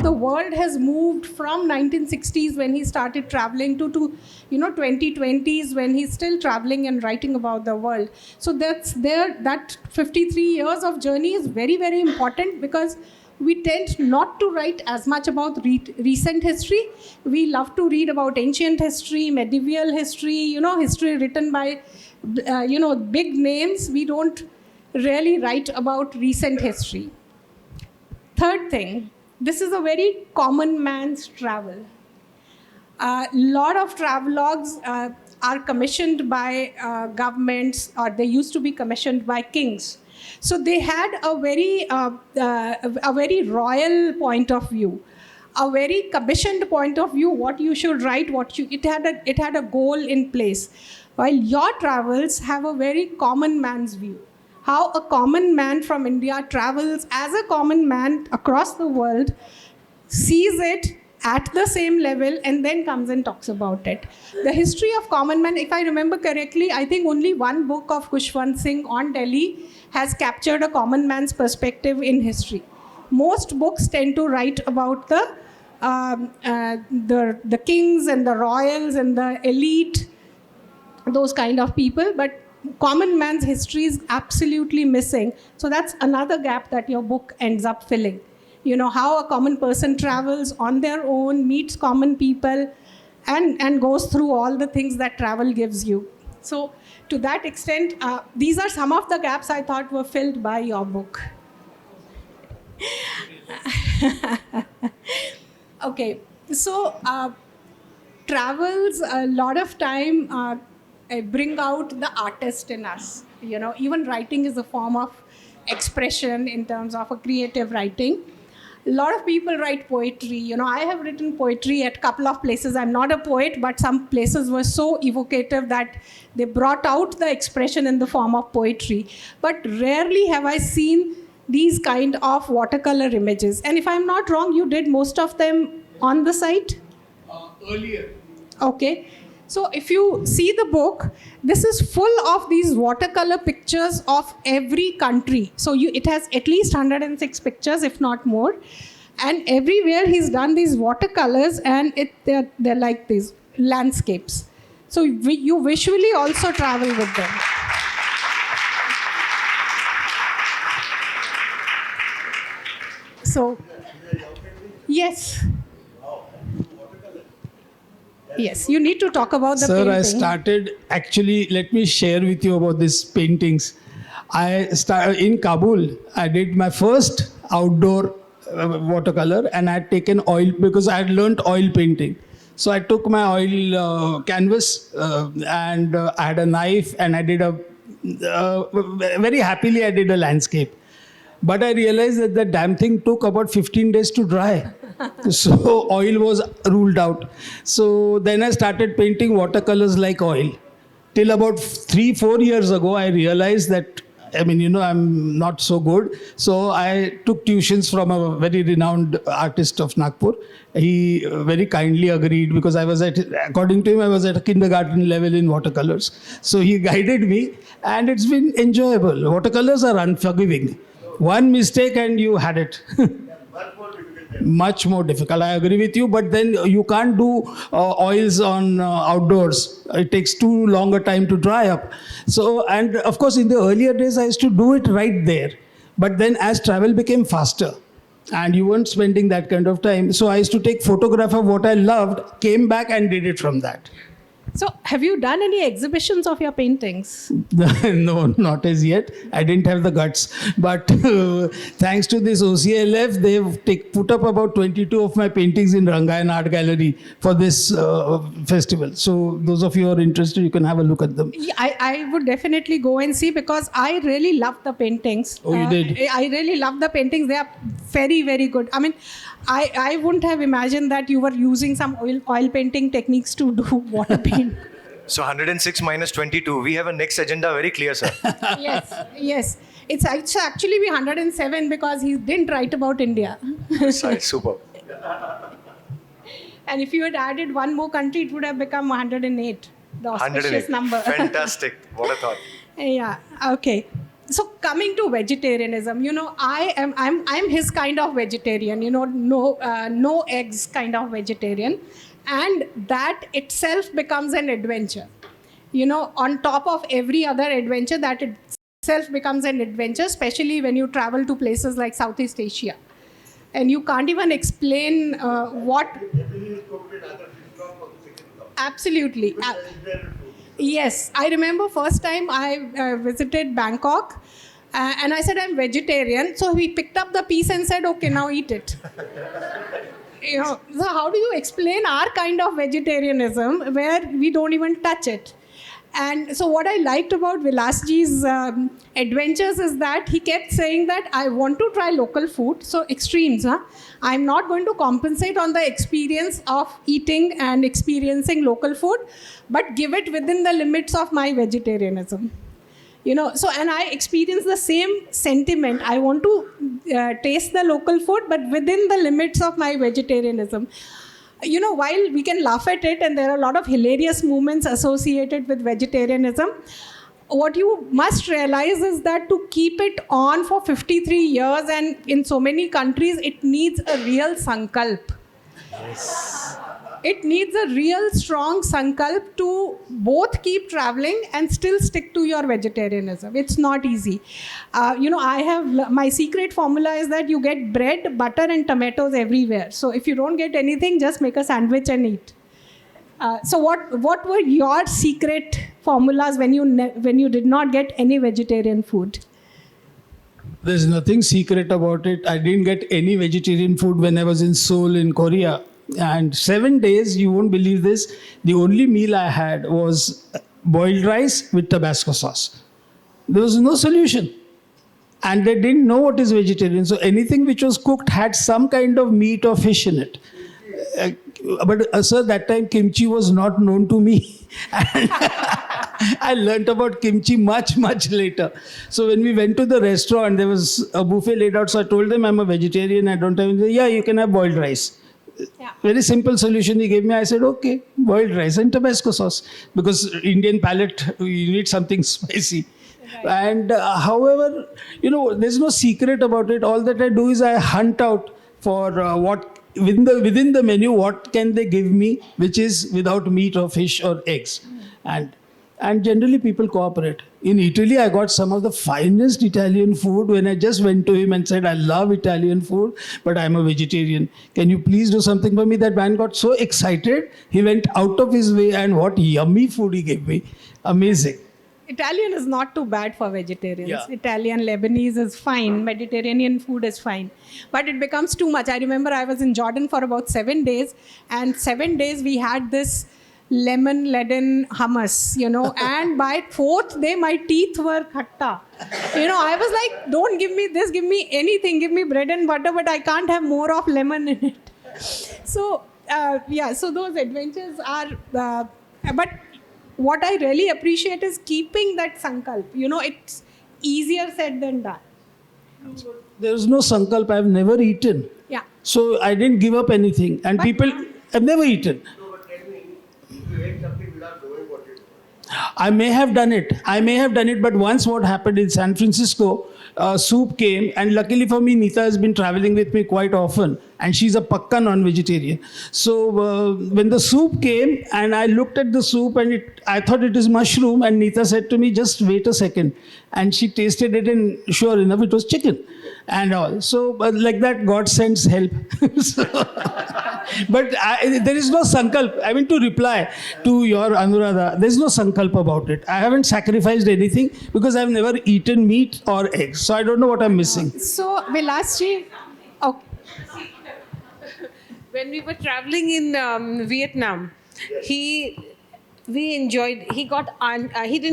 the world has moved from 1960s when he started traveling to 2020s when he's still traveling and writing about the world. So that 53 years of journey is very, very important, because we tend not to write as much about recent history. We love to read about ancient history, medieval history, history written by, big names. We don't really write about recent history. Third thing, this is a very common man's travel. A lot of travelogues are commissioned by governments, or they used to be commissioned by kings. So they had a very royal point of view, a very commissioned point of view. What you should write, it had a goal in place. While your travels have a very common man's view. How a common man from India travels as a common man across the world, sees it at the same level, and then comes and talks about it. The history of common man, if I remember correctly, I think only one book of Khushwant Singh on Delhi has captured a common man's perspective in history. Most books tend to write about the kings and the royals and the elite, those kind of people, but common man's history is absolutely missing. So that's another gap that your book ends up filling. How a common person travels on their own, meets common people, and goes through all the things that travel gives you. So to that extent, these are some of the gaps I thought were filled by your book. Okay, so travels a lot of time bring out the artist in us. Even writing is a form of expression in terms of a creative writing. A lot of people write poetry. I have written poetry at a couple of places. I'm not a poet, but some places were so evocative that they brought out the expression in the form of poetry. But rarely have I seen these kind of watercolor images. And if I'm not wrong, you did most of them on the site? Earlier. Okay. So if you see the book, this is full of these watercolor pictures of every country. So it has at least 106 pictures, if not more. And everywhere he's done these watercolors, and they're like these landscapes. So you visually also travel with them. So, yes. Yes, you need to talk about the painting. Sir, I started, actually, let me share with you about these paintings. I started in Kabul. I did my first outdoor watercolor, and I had taken oil, because I had learnt oil painting. So I took my oil canvas and I had a knife, and I did very happily I did a landscape. But I realized that the damn thing took about 15 days to dry. So oil was ruled out. So then I started painting watercolors like oil. Till about 3-4 years ago, I realized that, I'm not so good. So I took tuitions from a very renowned artist of Nagpur. He very kindly agreed, because according to him, I was at a kindergarten level in watercolors. So he guided me, and it's been enjoyable. Watercolors are unforgiving. One mistake and you had it. Much more difficult. I agree with you, but then you can't do oils on outdoors. It takes too long a time to dry up. So, and of course, in the earlier days, I used to do it right there. But then as travel became faster, and you weren't spending that kind of time, so I used to take photograph of what I loved, came back and did it from that. So have you done any exhibitions of your paintings? No, not as yet. I didn't have the guts. But thanks to this OCLF, they've put up about 22 of my paintings in Rangayan Art Gallery for this festival. So those of you who are interested, you can have a look at them. I would definitely go and see, because I really love the paintings. Oh, you did? I really love the paintings. They are very, very good. I wouldn't have imagined that you were using some oil painting techniques to do water paint. So 106 minus 22, we have a next agenda very clear, sir. Yes. It's actually be 107, because he didn't write about India. Super. And if you had added one more country, it would have become 108, the auspicious number. Fantastic. What a thought. Yeah, okay. So coming to vegetarianism, I'm his kind of vegetarian, no eggs kind of vegetarian, and that itself becomes an adventure. On top of every other adventure, that itself becomes an adventure, especially when you travel to places like Southeast Asia, and you can't even explain what. Absolutely. Yes, I remember first time I visited Bangkok, and I said I'm vegetarian. So he picked up the piece and said, "Okay, now eat it." So how do you explain our kind of vegetarianism where we don't even touch it? And so what I liked about Vilasji's adventures is that he kept saying that I want to try local food. So extremes, huh? I'm not going to compensate on the experience of eating and experiencing local food, but give it within the limits of my vegetarianism. And I experience the same sentiment. I want to taste the local food, but within the limits of my vegetarianism. While we can laugh at it, and there are a lot of hilarious moments associated with vegetarianism, what you must realize is that to keep it on for 53 years and in so many countries, it needs a real sankalp. Yes. It needs a real strong sankalp to both keep traveling and still stick to your vegetarianism. It's not easy. I have my secret formula is that you get bread, butter, and tomatoes everywhere. So if you don't get anything, just make a sandwich and eat. So what were your secret formulas when you did not get any vegetarian food? There's nothing secret about it. I didn't get any vegetarian food when I was in Seoul in Korea. And 7 days, you won't believe this, the only meal I had was boiled rice with Tabasco sauce. There was no solution. And they didn't know what is vegetarian. So anything which was cooked had some kind of meat or fish in it. But sir, that time kimchi was not known to me. And I learnt about kimchi much, much later. So when we went to the restaurant, there was a buffet laid out. So I told them I'm a vegetarian. I don't have anything. Yeah, you can have boiled rice. Yeah. Very simple solution he gave me. I said, okay, boiled rice and Tabasco sauce. Because Indian palate, you need something spicy. Right. And however, there's no secret about it. All that I do is I hunt out for what within the menu, what can they give me, which is without meat or fish or eggs. And generally people cooperate. In Italy, I got some of the finest Italian food when I just went to him and said, I love Italian food, but I'm a vegetarian. Can you please do something for me? That man got so excited. He went out of his way, and what yummy food he gave me. Amazing. Italian is not too bad for vegetarians. Yeah. Italian, Lebanese is fine. Mediterranean food is fine. But it becomes too much. I remember I was in Jordan for about 7 days, and 7 days we had this lemon-laden hummus, and by 4th day, my teeth were khatta. I was like, don't give me this, give me anything, give me bread and butter, but I can't have more of lemon in it. So, so those adventures are, but what I really appreciate is keeping that sankalp. It's easier said than done. There's no sankalp. I've never eaten. Yeah. So I didn't give up anything. And people have never eaten. I may have done it, but once what happened in San Francisco, soup came, and luckily for me, Nita has been traveling with me quite often, and she's a pakka non-vegetarian. So when the soup came, and I looked at the soup, and I thought it is mushroom, and Nita said to me, just wait a second. And she tasted it, and sure enough, it was chicken and all. So like that, God sends help. But there is no sankalp. I mean, to reply to your Anuradha, there's no sankalp about it. I haven't sacrificed anything because I've never eaten meat or eggs. So I don't know what I'm missing. So, Vilasji, okay. When we were traveling in Vietnam, he didn't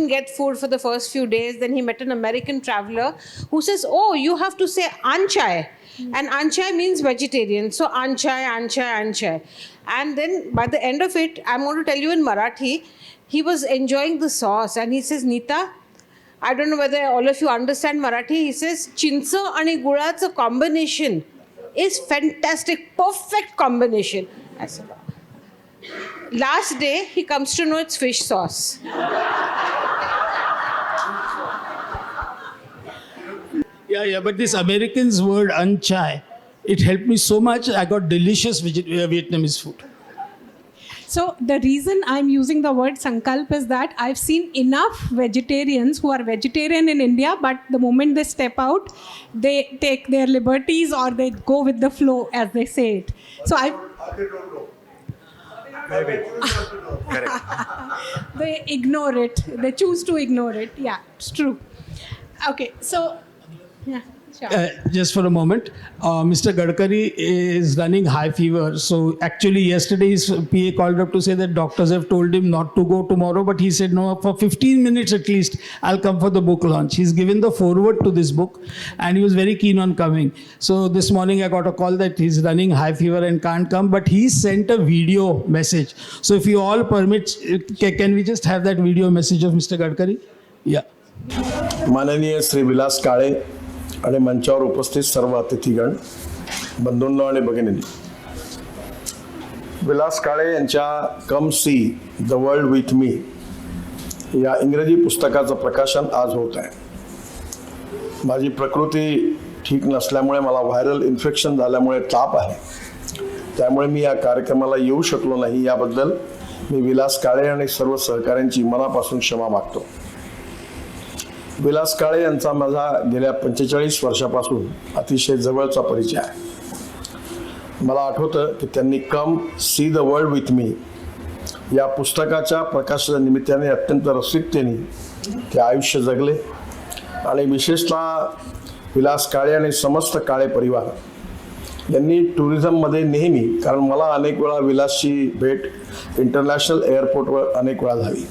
get food for the first few days. Then he met an American traveler who says, oh, you have to say anchai. And anchai means vegetarian. So anchai. And then by the end of it, I'm going to tell you in Marathi, he was enjoying the sauce. And he says, Nita, I don't know whether all of you understand Marathi. He says, chincha and gulacha combination is fantastic, perfect combination. I said, last day, he comes to know it's fish sauce. Yeah, but this American's word "anchai," it helped me so much. I got delicious Vietnamese food. So the reason I'm using the word sankalp is that I've seen enough vegetarians who are vegetarian in India, but the moment they step out, they take their liberties or they go with the flow, as they say it. So Maybe. Correct. they ignore it. They choose to ignore it. Yeah, it's true. Okay, so yeah. Sure. Just for a moment, Mr. Gadkari is running high fever. So actually yesterday his PA called up to say that doctors have told him not to go tomorrow, but he said no, for 15 minutes at least I'll come for the book launch. He's given the foreword to this book and he was very keen on coming. So this morning I got a call that he's running high fever and can't come, but he sent a video message. So if you all permit, can we just have that video message of Mr. Gadkari? Yeah. माननीय श्री विलास काळे आणि मंचावर उपस्थित सर्व अतिथीगण, बंधूंनो आणि भगिनींनो, विलास काळे यांच्या come see the world with me या इंग्रजी पुस्तकाचं प्रकाशन आज होत आहे. माझी प्रकृती ठीक नसल्यामुळे मला व्हायरल इन्फेक्शन झाल्यामुळे ताप आहे, त्यामुळे मी या कार्यक्रमाला येऊ शकलो नाही. याबद्दल मी विलास काळे आणि सर्व सहकाऱ्यांची मनापासून क्षमा मागतो. विलास काळे यांचा माझा गेल्या 45 वर्षापासून अतिशय जवळचा परिचय आहे. मला आठवतं की त्यांनी come see the world with me या पुस्तकाच्या प्रकाशनाच्या निमित्ताने अत्यंत रसिकतेने ते आयुष्य जगले आणि विशेषतः विलास काळे आणि समस्त काळे परिवार यांनी टुरिझममध्ये नेहमी, कारण मला अनेक वेळा विलासची भेट इंटरनॅशनल एअरपोर्टवर अनेक वेळा झाली,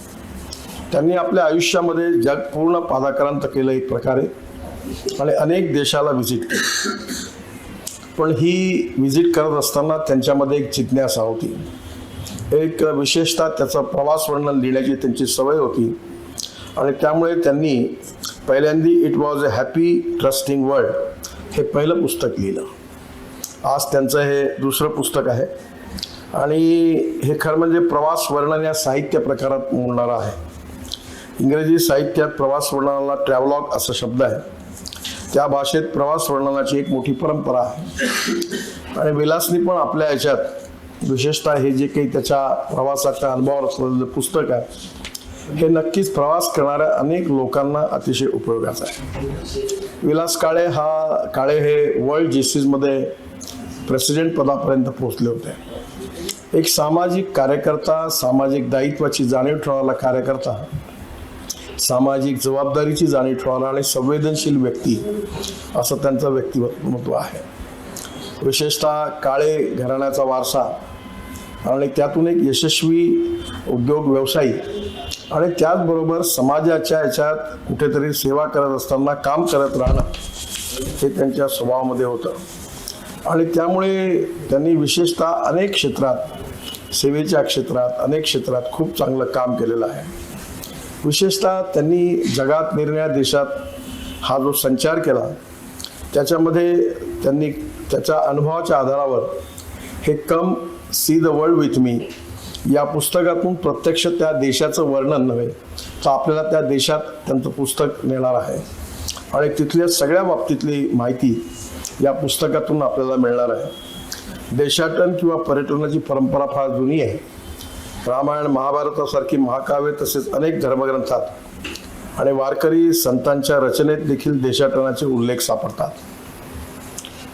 त्यांनी आपल्या आयुष्यामध्ये जग पूर्ण पादाक्रांत केलं एक प्रकारे आणि अनेक देशाला व्हिजिट केली. पण ही व्हिजिट करत असताना त्यांच्यामध्ये एक जिज्ञासा होती, एक विशेषतः त्याचं प्रवास वर्णन लिहिण्याची त्यांची सवय होती आणि त्यामुळे त्यांनी पहिल्यांदी it was a happy trusting world हे पहिलं पुस्तक लिहिलं. आज त्यांचं हे दुसरं पुस्तक आहे आणि हे खरं म्हणजे प्रवास वर्णन या साहित्य प्रकारात मोडणारं आहे. इंग्रजी साहित्यात प्रवास वर्णनाला ट्रॅव्हलॉग असा शब्द आहे. त्या भाषेत प्रवास वर्णनाची एक मोठी परंपरा आहे आणि विलासनी पण आपल्या याच्यात विशेषतः हे जे काही त्याच्या प्रवासाच्या अनुभवावर असलेलं पुस्तक आहे हे नक्कीच प्रवास करणाऱ्या अनेक लोकांना अतिशय उपयोगाचं आहे. विलास काळे हे वर्ल्ड जेसीसमध्ये प्रेसिडेंट पदापर्यंत पोहोचले होते. एक सामाजिक कार्यकर्ता, सामाजिक दायित्वाची जाणीव ठेवणारा कार्यकर्ता, सामाजिक जबाबदारीची जाणीव ठेवणारा आणि संवेदनशील व्यक्ती असं त्यांचं व्यक्तिमत्व आहे. विशेषतः काळे घराण्याचा वारसा आणि त्यातून एक यशस्वी उद्योग व्यवसायी आणि त्याचबरोबर समाजाच्या याच्यात कुठेतरी सेवा करत असताना काम करत राहणं हे त्यांच्या स्वभावामध्ये होतं आणि त्यामुळे त्यांनी विशेषतः अनेक क्षेत्रात, सेवेच्या क्षेत्रात, अनेक क्षेत्रात खूप चांगलं काम केलेलं आहे. विशेषतः त्यांनी जगात निरनिराळ्या देशात हा जो संचार केला त्याच्यामध्ये त्यांनी त्याच्या अनुभवाच्या आधारावर हे come see the world with me या पुस्तकातून प्रत्यक्ष त्या देशाचं वर्णन नव्हे तर आपल्याला त्या देशात त्यांचं पुस्तक नेणार आहे आणि तिथल्या सगळ्या बाबतीतली माहिती या पुस्तकातून आपल्याला मिळणार आहे. देशाटन किंवा पर्यटनाची परंपरा फार जुनी आहे. रामायण, महाभारतासारखी महाकाव्ये तसेच अनेक धर्मग्रंथात आणि वारकरी संतांच्या रचनेत देखील देशाटनाचे उल्लेख सापडतात.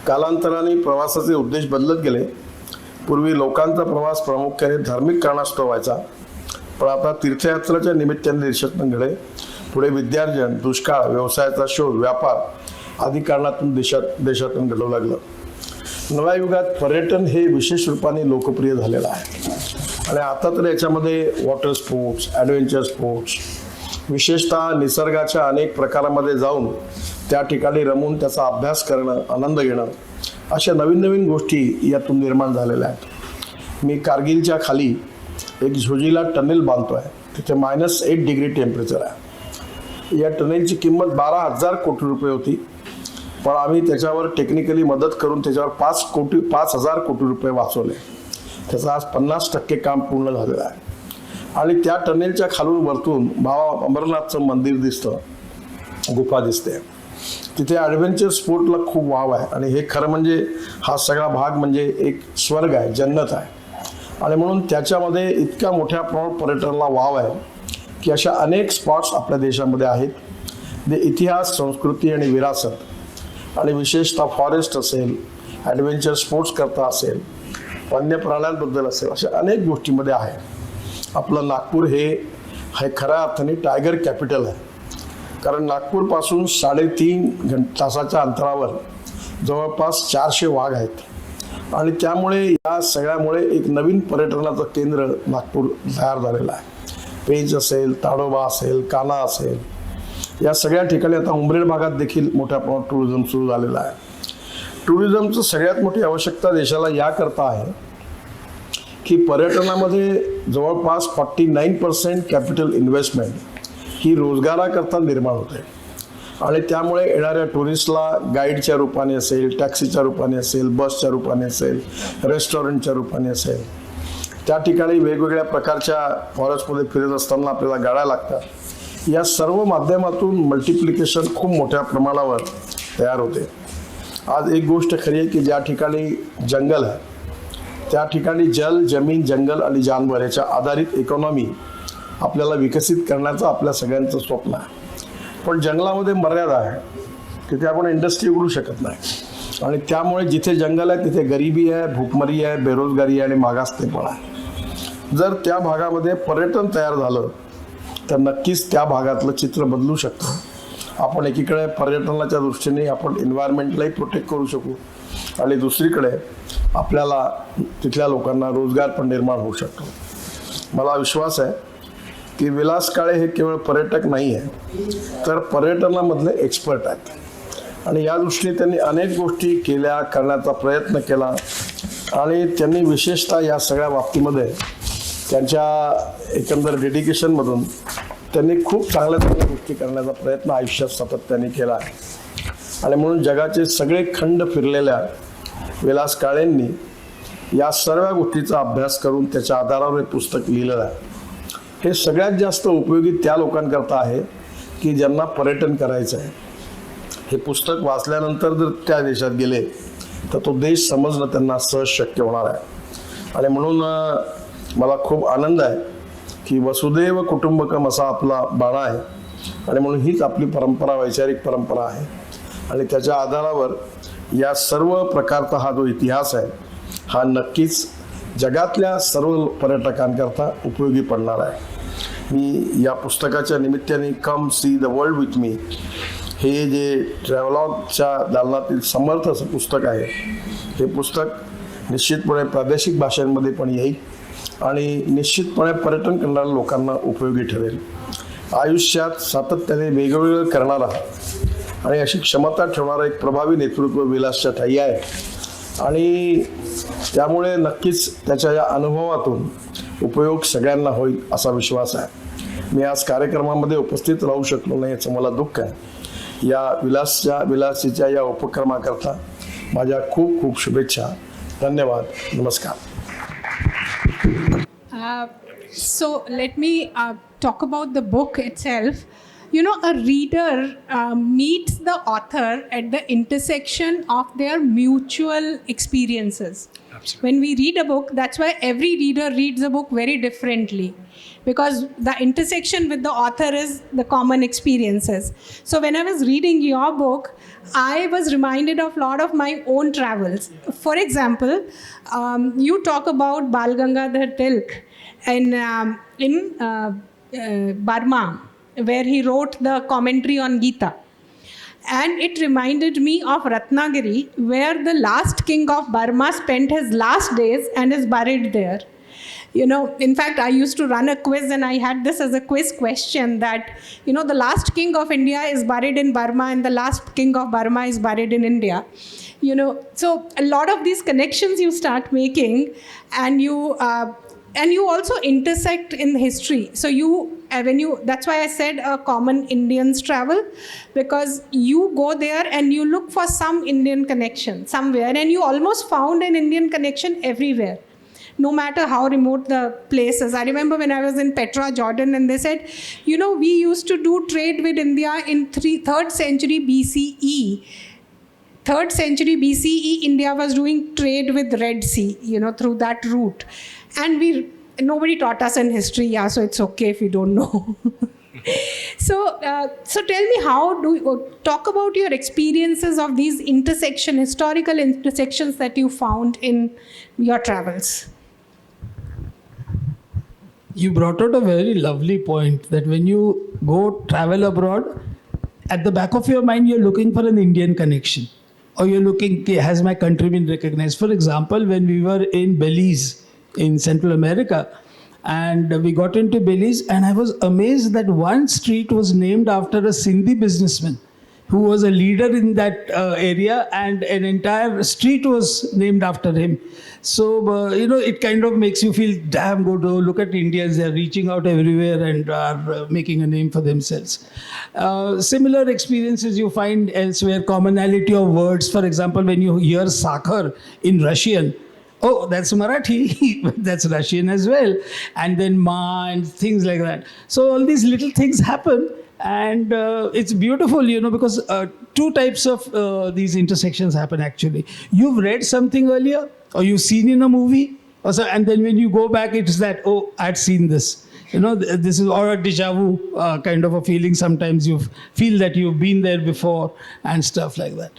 कालांतराने प्रवासाचे उद्देश बदलत गेले. पूर्वी लोकांचा प्रवास प्रामुख्याने धार्मिक कारणास्तव व्हायचा, पण आता तीर्थयात्रेच्या निमित्ताने देशातून घडे. पुढे विद्यार्जन, दुष्काळ, व्यवसायाचा शोध, व्यापार आदी कारणातून देशातून घडवू लागलं. नव्या युगात पर्यटन हे विशेष रूपाने लोकप्रिय झालेलं आहे आणि आता तर याच्यामध्ये वॉटर स्पोर्ट्स, ॲडव्हेंचर स्पोर्ट्स, विशेषतः निसर्गाच्या अनेक प्रकारामध्ये जाऊन त्या ठिकाणी रमून त्याचा अभ्यास करणं, आनंद घेणं अशा नवीन नवीन गोष्टी यातून निर्माण झालेल्या आहेत. मी कारगिलच्या खाली एक झोजिला टनेल बांधतो आहे. तिथे -8 डिग्री टेम्परेचर आहे. या टनेलची किंमत 12,000 कोटी रुपये होती, पण आम्ही त्याच्यावर टेक्निकली मदत करून त्याच्यावर 5,000 कोटी रुपये वाचवले. त्याचं आज 50% काम पूर्ण झालेलं आहे आणि त्या टनेलच्या खालून वरतून बाबा अमरनाथचं मंदिर दिसतं, गुफा दिसते. तिथे ॲडव्हेंचर स्पोर्टला खूप वाव आहे आणि हे खरं म्हणजे हा सगळा भाग म्हणजे एक स्वर्ग आहे, जन्नत आहे. आणि म्हणून त्याच्यामध्ये इतक्या मोठ्या प्रमाणात पर्यटनाला वाव आहे की अशा अनेक स्पॉट्स आपल्या देशामध्ये आहेत. जे इतिहास, संस्कृती आणि विरासत आणि विशेषतः फॉरेस्ट असेल, ॲडव्हेंचर स्पोर्ट्स करता असेल, वन्य प्राण्यांबद्दल असेल, अशा अनेक गोष्टीमध्ये आहे. आपलं नागपूर हे खऱ्या अर्थाने टायगर कॅपिटल आहे. कारण नागपूरपासून 3.5 तासाच्या अंतरावर जवळपास 400 वाघ आहेत आणि त्यामुळे या सगळ्यामुळे एक नवीन पर्यटनाचं केंद्र नागपूर तयार झालेलं आहे. पेंच असेल, ताडोबा असेल, काना असेल, या सगळ्या ठिकाणी आता उमरेड भागात देखील मोठ्या प्रमाणात टुरिझम सुरू झालेलं आहे. टुरिझमचं सगळ्यात मोठी आवश्यकता देशाला याकरता आहे की पर्यटनामध्ये जवळपास 49% कॅपिटल इन्व्हेस्टमेंट ही रोजगाराकरता निर्माण होते आणि त्यामुळे येणाऱ्या टुरिस्टला गाईडच्या रूपाने असेल, टॅक्सीच्या रूपाने असेल, बसच्या रूपाने असेल, रेस्टॉरंटच्या रूपाने असेल, त्या ठिकाणी वेगवेगळ्या प्रकारच्या फॉरेस्टमध्ये फिरत असताना आपल्याला गाड्या लागतात. या सर्व माध्यमातून मल्टिप्लिकेशन खूप मोठ्या प्रमाणावर तयार होते. आज एक गोष्ट खरी आहे की ज्या ठिकाणी जंगल आहे त्या ठिकाणी जल, जमीन, जंगल आणि जानवर याच्या आधारित इकॉनॉमी आपल्याला विकसित करण्याचं आपल्या सगळ्यांचं स्वप्न आहे. पण जंगलामध्ये मर्यादा आहे, तिथे आपण इंडस्ट्री उघडू शकत नाही आणि त्यामुळे जिथे जंगल आहे तिथे गरिबी आहे, भूकमरी आहे, बेरोजगारी आहे आणि मागासलेपणा आहे. जर त्या भागामध्ये पर्यटन तयार झालं तर नक्कीच त्या भागातलं चित्र बदलू शकतं. आपण एकीकडे पर्यटनाच्या दृष्टीने आपण एन्व्हायरमेंटलाही प्रोटेक्ट करू शकू आणि दुसरीकडे आपल्याला तिथल्या लोकांना रोजगार पण निर्माण होऊ शकतो. मला विश्वास आहे की विलास काळे हे केवळ पर्यटक नाही आहे तर पर्यटनामधले एक्सपर्ट आहेत आणि या दृष्टीने त्यांनी अनेक गोष्टी केल्या, करण्याचा प्रयत्न केला आणि त्यांनी विशेषतः या सगळ्या बाबतीमध्ये त्यांच्या एकंदर डेडिकेशनमधून त्यांनी खूप चांगल्या गोष्टी करण्याचा प्रयत्न आयुष्यात सातत्याने केला आहे. आणि म्हणून जगाचे सगळे खंड फिरलेल्या विलास काळेंनी या सर्व गोष्टीचा अभ्यास करून त्याच्या आधारावर हे पुस्तक लिहिलेलं आहे. हे सगळ्यात जास्त उपयोगी त्या लोकांकरता आहे की ज्यांना पर्यटन करायचं आहे. हे पुस्तक वाचल्यानंतर जर त्या देशात गेले तर तो देश समजणं त्यांना सहज शक्य होणार आहे. आणि म्हणून मला खूप आनंद आहे की वसुदैव कुटुंबकम असा आपला बाणा आहे आणि म्हणून हीच आपली परंपरा, वैचारिक परंपरा आहे आणि त्याच्या आधारावर या सर्व प्रकारचा हा जो इतिहास आहे हा नक्कीच जगातल्या सर्व पर्यटकांकरता उपयोगी पडणार आहे. मी या पुस्तकाच्या निमित्ताने come see the world with me हे जे ट्रॅव्हलॉगच्या दालनातील समर्थ असं पुस्तक आहे, हे पुस्तक निश्चितपणे प्रादेशिक भाषांमध्ये पण येईल आणि निश्चितपणे पर्यटन करणाऱ्या लोकांना उपयोगी ठरेल. आयुष्यात सातत्याने वेगवेगळं करणारा आणि अशी क्षमता ठेवणारा एक प्रभावी नेतृत्व विलासच्या ठायी आहे आणि त्यामुळे नक्कीच त्याच्या या अनुभवातून उपयोग सगळ्यांना होईल असा विश्वास आहे. मी आज कार्यक्रमामध्ये उपस्थित राहू शकलो नाही याचं मला दुःख आहे. या विलासीच्या या उपक्रमाकरता माझ्या खूप खूप शुभेच्छा. धन्यवाद. नमस्कार. So let me talk about the book itself. You know, a reader meets the author at the intersection of their mutual experiences. Absolutely. When we read a book, that's why every reader reads a book very differently, because the intersection with the author is the common experiences. So when I was reading your book, I was reminded of a lot of my own travels. For example, you talk about Bal Gangadhar Tilak in Burma, where he wrote the commentary on Gita. And it reminded me of Ratnagiri, where the last king of Burma spent his last days and is buried there. You know, in fact, I used to run a quiz and I had this as a quiz question that, you know, the last king of India is buried in Burma and the last king of Burma is buried in India. You know, so a lot of these connections you start making and you also intersect in history. So that's why I said a common Indians travel, because you go there and you look for some Indian connection somewhere and you almost found an Indian connection everywhere. no matter how remote the place is. I remember when I was in Petra, Jordan, and they said, we used to do trade with India in 3rd century BCE. 3rd century BCE, India was doing trade with Red Sea, through that route. And nobody taught us in history, so it's okay if you don't know. So tell me, how do you talk about your experiences of these historical intersections that you found in your travels? You brought out a very lovely point that when you go travel abroad, at the back of your mind, you're looking for an Indian connection. Or you're looking, has my country been recognized? For example, when we were in Belize, in Central America, and we got into Belize, and I was amazed that one street was named after a Sindhi businessman who was a leader in that area, and an entire street was named after him. So, it kind of makes you feel damn good. Oh, look at Indians, they're reaching out everywhere and are making a name for themselves. Similar experiences you find elsewhere, commonality of words. For example, when you hear sakhar in Russian, oh, that's Marathi, that's Russian as well. And then ma and things like that. So all these little things happen, and it's beautiful, because two types of these intersections happen actually. You've read something earlier, or you've seen in a movie, and then when you go back, it's that, oh, I'd seen this. This is, or a deja vu kind of a feeling. Sometimes you feel that you've been there before and stuff like that.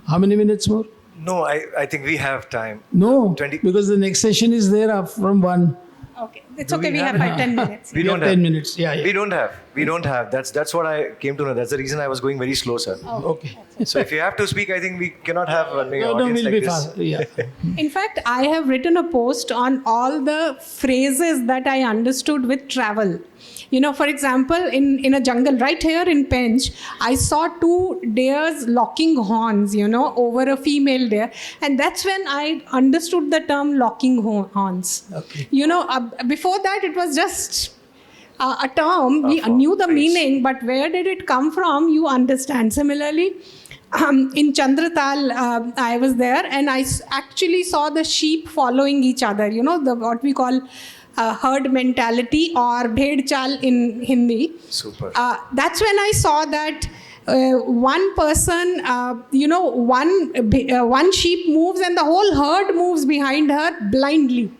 How many minutes more? No, I think we have time. No, 20. because the next session is there from 1. Okay, it's okay. We have 10 minutes. We don't have 10 minutes. Yeah. We don't have. That's what I came to know. That's the reason I was going very slow, sir. Okay. So if you have to speak, I think we cannot have an No, audience we'll like be this. fast. Yeah. In fact, I have written a post on all the phrases that I understood with travel. For example, in a jungle right here in Pench, I saw 2 deers locking horns, over a female deer. And that's when I understood the term locking horns. Okay. Before that, it was just a term. We knew the meaning, but where did it come from? You understand. Similarly, in Chandratal, I was there, and I actually saw the sheep following each other, what we call herd mentality, or bhed chal in Hindi. Super. That's when I saw that one person, one sheep moves and the whole herd moves behind her blindly.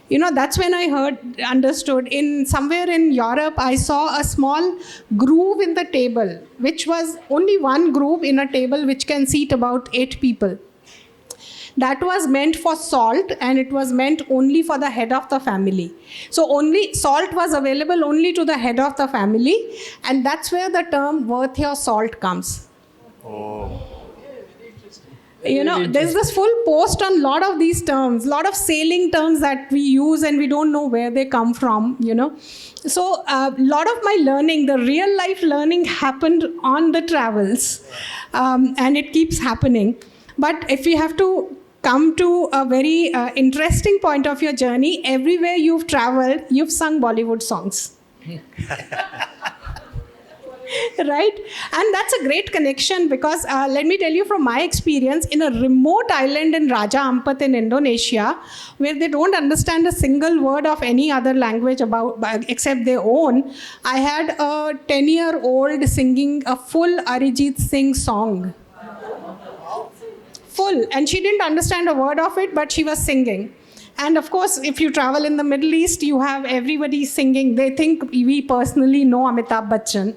That's when I understood. Somewhere in Europe, I saw a small groove in the table, which was only one groove in a table which can seat about 8 people. That was meant for salt, and it was meant only for the head of the family. So only salt was available only to the head of the family, and that's where the term worth your salt comes. Oh. There's this full post on a lot of these terms, a lot of sailing terms that we use and we don't know where they come from, So a lot of my learning, the real life learning, happened on the travels, and it keeps happening. But if we have to come to a very interesting point of your journey, everywhere you've traveled, you've sung Bollywood songs. Right? And that's a great connection, because let me tell you from my experience, in a remote island in Raja Ampat in Indonesia, where they don't understand a single word of any other language except their own, I had a 10-year-old singing a full Arijit Singh song. Full. And she didn't understand a word of it, but she was singing. And of course, if you travel in the Middle East, you have everybody singing. They think we personally know Amitabh Bachchan,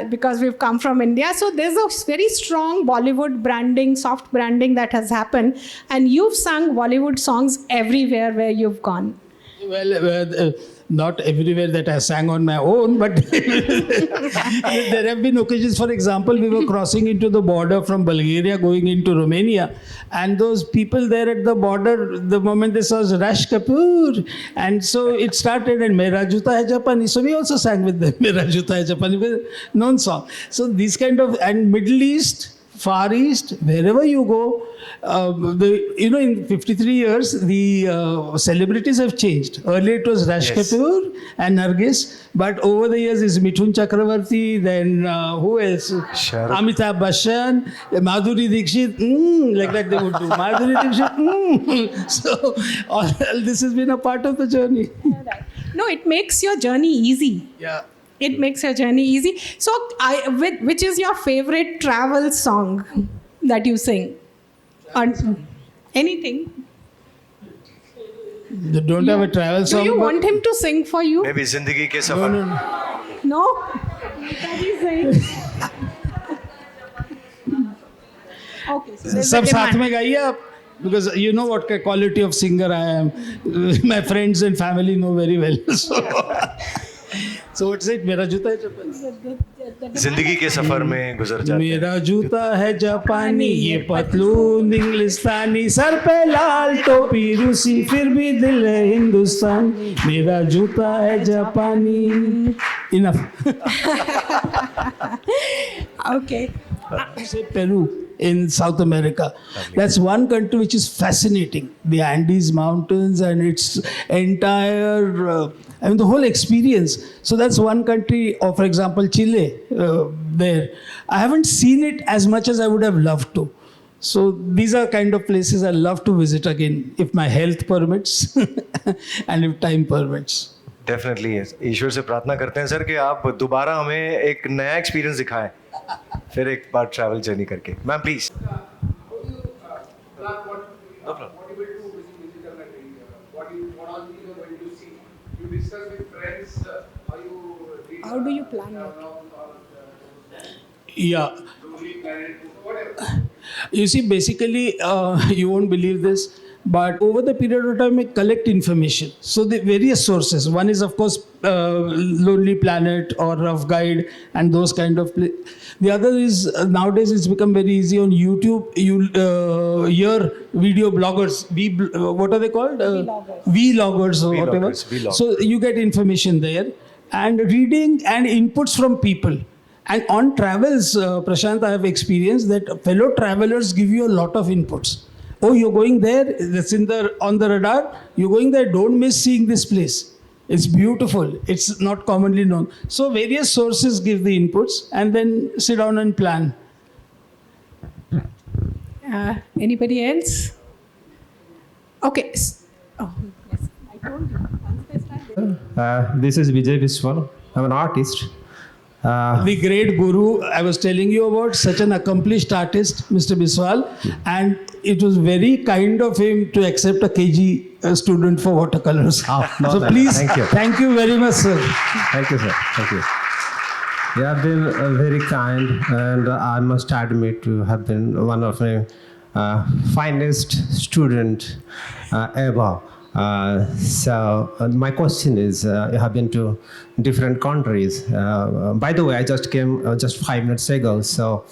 because we've come from India. So there's a very strong Bollywood branding, soft branding that has happened. And you've sung Bollywood songs everywhere where you've gone. Well, not everywhere that I sang on my own, but there have been occasions. For example, we were crossing into the border from Bulgaria going into Romania, and those people there at the border, the moment they saw Raj Kapoor, and so it started, and Mera Juta Hai Japani. So we also sang with them, Mera Juta Hai Japani, known song. So these kind of, and Middle East, Far East, wherever you go, in 53 years, the celebrities have changed. Earlier it was Raj Yes. Kapoor and Nargis, but over the years it's Mithun Chakravarti, then who else? Shahrukh. Amitabh Bachchan, Madhuri Dixit, like that they would do. Madhuri Dixit, So all this has been a part of the journey. No, it makes your journey easy. Yeah. It makes your journey easy. So, which is your favorite travel song that you sing? Or anything? They don't have a travel song. Do you but- want him to sing for you? Maybe Zindagi Ke No, Safar. no, no. No? What is saying? Okay. So there's a सब साथ demand. में गाइए आप because you know what quality of singer I am. My friends and family know very well. So what's it? मेरा जूता है जापानी. जिंदगी के सफर में गुजर जाते हैं. मेरा जूता है जापानी, ये पतलून इंग्लिस्तानी, सर पे लाल टोपी रूसी, फिर भी दिल है हिंदुस्तानी. मेरा जूता है जापानी. Enough. Okay. Say Peru in South America. That's one country which is fascinating. The Andes Mountains and its entire, the whole experience. So that's one country, or for example, Chile, there. I haven't seen it as much as I would have loved to. So these are kind of places I love to visit again, if my health permits and if time permits. Definitely ईश्वर से प्रार्थना करते हैं sir कि आप दोबारा हमें एक नया एक्सपीरियंस दिखाएं फिर एक बार ट्रैवल जर्नी करके. Ma'am please. How do you plan it? Yeah. You see, basically, you won't believe this, but over the period of time, we collect information. So the various sources. One is, of course, Lonely Planet or Rough Guide and those kind of. The other is nowadays it's become very easy on YouTube. You hear video bloggers. What are they called? Vloggers or whatever. Vloggers. So you get information there and reading and inputs from people. And on travels, Prashant, I have experienced that fellow travelers give you a lot of inputs. Oh, you're going there, that's on the radar. You're going there, don't miss seeing this place. It's beautiful. It's not commonly known. So various sources give the inputs and then sit down and plan. Anybody else? Okay. Oh, yes. I told you. Once they start, This is Vijay Biswal. I'm an artist. The great guru I was telling you about, such an accomplished artist, Mr. Biswal, and it was very kind of him to accept a KG student for watercolors. Oh, no, so no, please, thank you. very much, sir. Thank you, sir. Thank you. You have been very kind, and I must admit you have been one of my finest student ever. My question is, you have been to different countries. By the way, I just came just 5 minutes ago, so.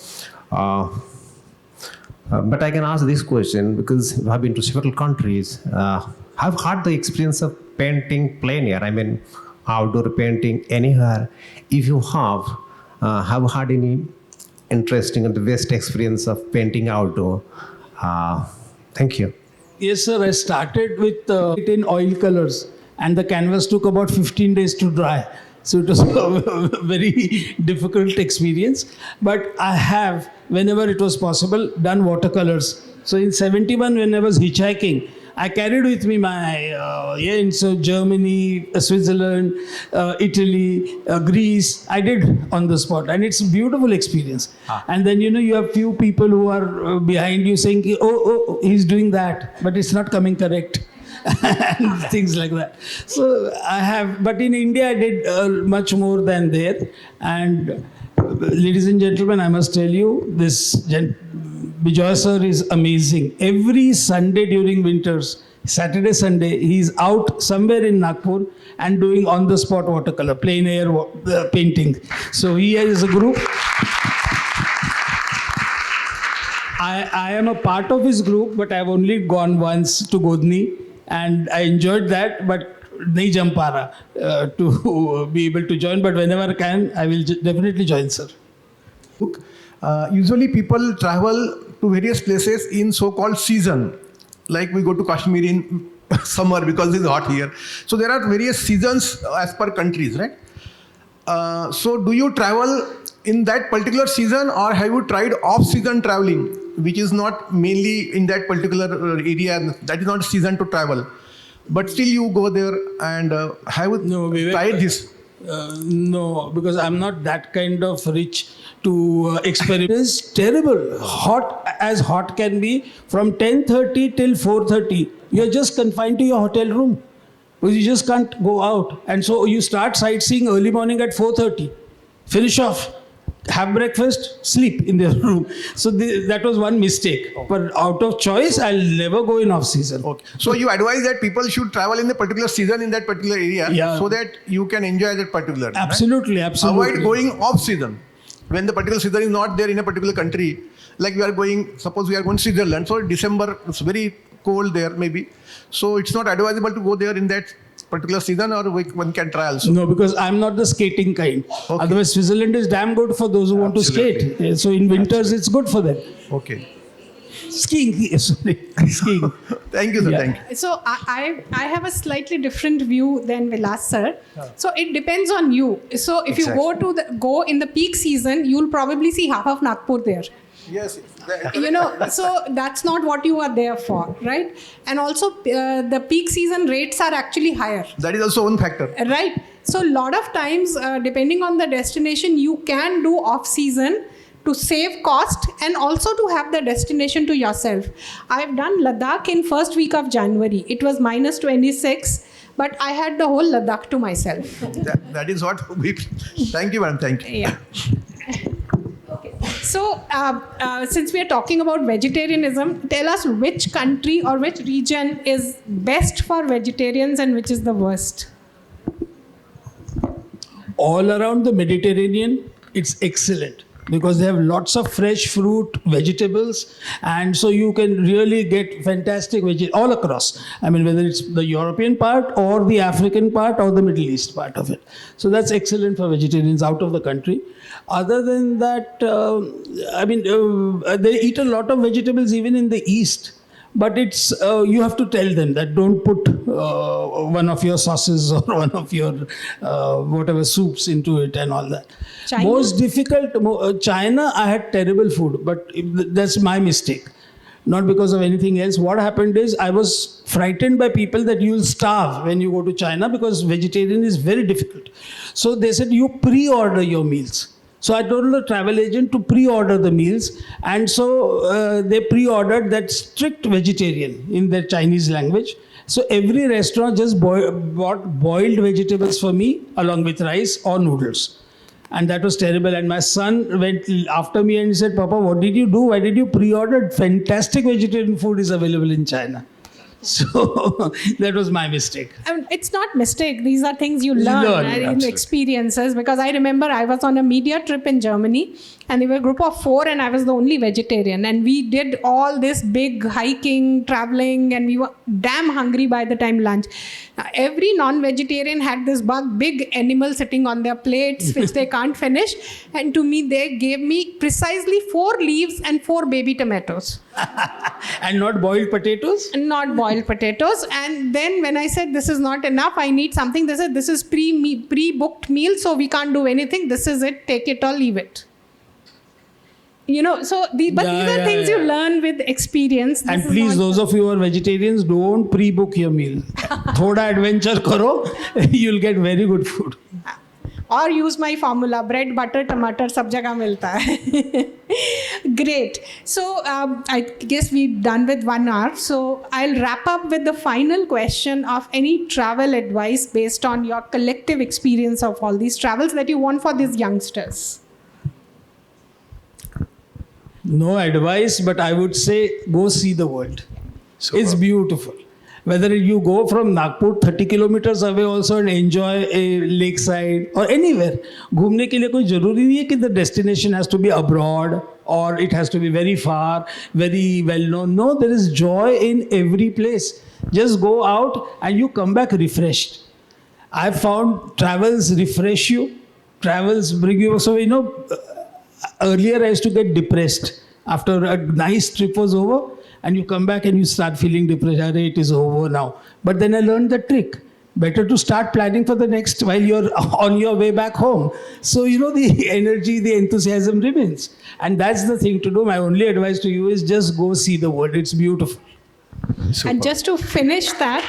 But I can ask this question because I've been to several countries. I've had the experience of painting plein air. I mean, outdoor painting anywhere. If you have had any interesting and the best experience of painting outdoor? Thank you. Yes, sir. I started with it in oil colors, and the canvas took about 15 days to dry. So it was a very difficult experience. But I have, whenever it was possible, done watercolors. So in 71, when I was hitchhiking, I carried with me my, so Germany, Switzerland, Italy, Greece. I did on the spot. And it's a beautiful experience. And then, you have few people who are behind you saying, oh, he's doing that, but it's not coming correct. And things like that. So I have, but in India I did much more than there. And ladies and gentlemen, I must tell you, this Bijoy sir is amazing. Every Sunday during winters, Saturday, Sunday, he's out somewhere in Nagpur and doing on-the-spot watercolor, plein air painting. So he has a group. I am a part of his group, but I've only gone once to Godni. And I enjoyed that, but nahi jam pa raha to be able to join. But whenever I can, I will definitely join, sir. Usually people travel to various places in so-called season. Like we go to Kashmir in summer because it's hot here. So there are various seasons as per countries, right? So do you travel in that particular season, or have you tried off-season traveling, which is not mainly in that particular area, that is not season to travel, but still you go there and have you tried this? No, because I'm not that kind of rich to experiment. It's terrible. Hot can be from 10:30 till 4:30. You're just confined to your hotel room because you just can't go out. And so you start sightseeing early morning at 4:30, finish off, have breakfast, sleep in their room. So that was one mistake. But out of choice, I'll never go in off season. Okay. So you advise that people should travel in a particular season in that particular area, so that you can enjoy that particular. Absolutely, right? absolutely. Avoid going off season when the particular season is not there in a particular country. Like we are going, suppose we are going to Switzerland, so December it's very cold there maybe. So it's not advisable to go there in that particular season, or one can try also. No, because I'm not the skating kind. Okay. Otherwise, Switzerland is damn good for those who want to skate. So in winters, it's good for them. Okay. Skiing, sorry, skiing. Thank you, sir. Yeah. Thank you. So I have a slightly different view than Vilas sir. So it depends on you. So if you go in the peak season, you'll probably see half of Nagpur there. Yes. So that's not what you are there for, right? And also the peak season rates are actually higher. That is also one factor. Right. So a lot of times, depending on the destination, you can do off season to save cost and also to have the destination to yourself. I've done Ladakh in first week of January. It was minus 26, but I had the whole Ladakh to myself. That is what we. Thank you, madam. Thank you. Yeah. So, since we are talking about vegetarianism, tell us which country or which region is best for vegetarians and which is the worst. All around the Mediterranean, it's excellent because they have lots of fresh fruit, vegetables, and so you can really get fantastic all across. I mean, whether it's the European part or the African part or the Middle East part of it. So that's excellent for vegetarians out of the country. Other than that, they eat a lot of vegetables even in the East. But it's you have to tell them that don't put one of your sauces or one of your whatever soups into it and all that. China? Most difficult, China, I had terrible food, but that's my mistake. Not because of anything else. What happened is I was frightened by people that you'll starve when you go to China because vegetarian is very difficult. So they said you pre-order your meals. So I told the travel agent to pre-order the meals, and so they pre-ordered that strict vegetarian in their Chinese language. So every restaurant just bought boiled vegetables for me along with rice or noodles. And that was terrible. And my son went after me and he said, "Papa, what did you do? Why did you pre-order? Fantastic vegetarian food is available in China." So that was my mistake. It's not mistake. These are things you learn in experiences. Because I remember I was on a media trip in Germany and they were a group of 4 and I was the only vegetarian. And we did all this big hiking, traveling, and we were damn hungry by the time lunch. Every non-vegetarian had this big animal sitting on their plates, which they can't finish. And to me, they gave me precisely 4 leaves and 4 baby tomatoes. And not boiled potatoes? Not boiled potatoes. And then when I said, this is not enough, I need something, they said, this is pre-booked meal, so we can't do anything. This is it, take it or leave it. So these are things you learn with experience. And please, those of you who are vegetarians, don't pre-book your meal. Thoda adventure karo, you'll get very good food. Or use my formula, bread, butter, tomato, sab jagah milta hai. Great. So I guess we're done with 1 hour. So I'll wrap up with the final question of any travel advice based on your collective experience of all these travels that you want for these youngsters. No advice, but I would say go see the world. It's beautiful. Whether you go from Nagpur 30 kilometers away also and enjoy a lakeside or anywhere. घूमने के लिए कोई जरूरी नहीं है कि the destination has to be abroad or it has to be very far, very well known. No, there is joy in every place. Just go out and you come back refreshed. I've found travels refresh you. Travels bring you, earlier I used to get depressed after a nice trip was over, and you come back and you start feeling depressed. Arey, it is over now. But then I learned the trick. Better to start planning for the next while you're on your way back home. So, the energy, the enthusiasm remains. And that's the thing to do. My only advice to you is just go see the world. It's beautiful. Super. And just to finish that,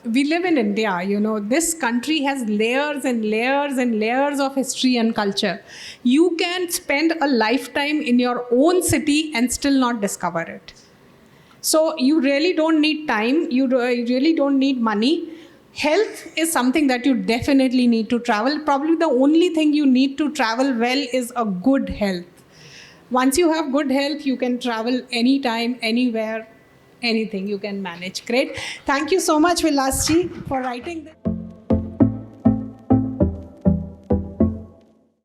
we live in India. This country has layers and layers and layers of history and culture. You can spend a lifetime in your own city and still not discover it. So you really don't need time. You really don't need money. Health is something that you definitely need to travel. Probably the only thing you need to travel well is a good health. Once you have good health, you can travel anytime, anywhere, anything you can manage. Great. Thank you so much, Vilas ji, for writing this.